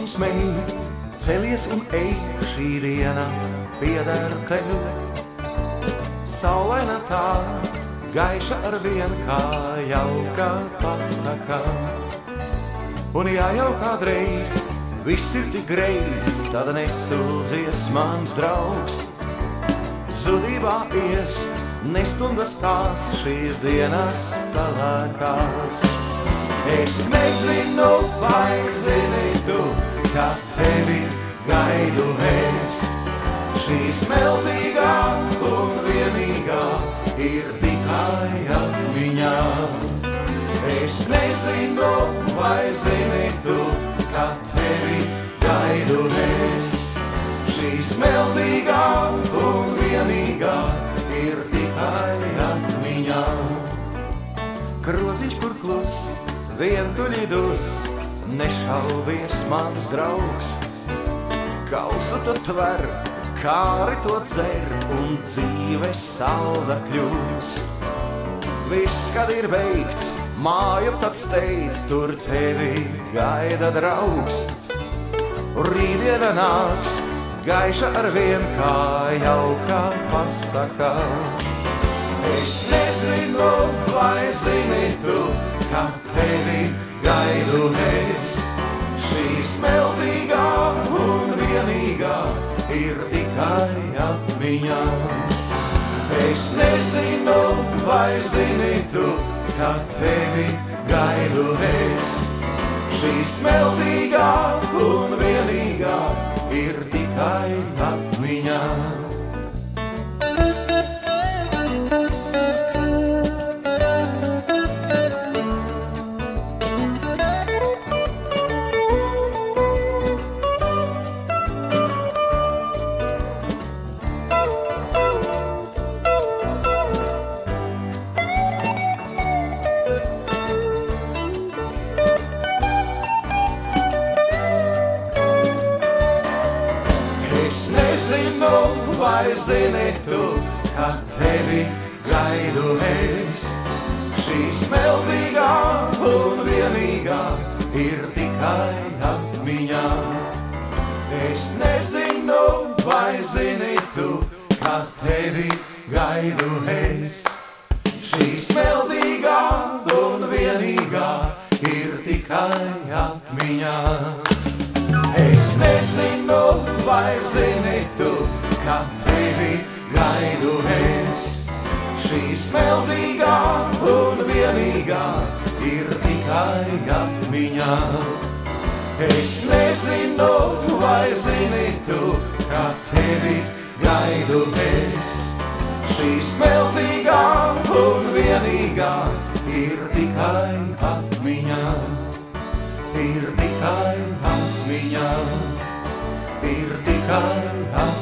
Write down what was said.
un smej, celies un ej, šī diena pieder tev. Saulaina tā, gaiša ar vien kā jauka pasaka. Un ja jau kādreiz viss ir tik greiz, tad nesūdzies, mans draugs. Zudībā ies, ne stundas tās, šīs dienas palēkās. Es nezinu, vai zini tu, ka tevi gaidu es. Šī smeltīgā un vienīgā ir tikai atmiņā. Es nezinu, vai zini tu, ka tevi gaidu es. Šī smeltīgā un vienīgā ir tikai atmiņā. Krociņš, kur klus, vientuļidus, nešaubies, mans draugs. Kausu tu tver, kāri to dzer, un dzīve salda kļūs. Viss, kad ir beigts, māju tad steidz, tur tevi gaida draugs. Rītdiena nāks, gaiša ar vien kā jauka pasaka. Es nezinu, vai zini tu, ka tevi gaidu es. Šī smeltīgā un vienīgā ir tikai atmiņā. Es nezinu, vai zini tu, ka tevi gaidu es. Šī smeltīgā un vienīgā ir tikai atmiņā. Vai zini tu, ka tevi gaidu es. Šī smeltīgā un vienīgā ir tikai atmiņā. Es nezinu, vai zini tu, ka tevi gaidu es. Šī smeltīgā un vienīgā ir tikai atmiņā. Es nezinu, vai zini tu, ka tevi gaidu es. Šī smeltīgā un vienīgā ir tikai atmiņā. Es nezinu, vai zini tu, ka tevi gaidu es. Šī smeltīgā un vienīgā ir tikai atmiņā. Ir tikai atmiņā. Ir tikai atmiņā.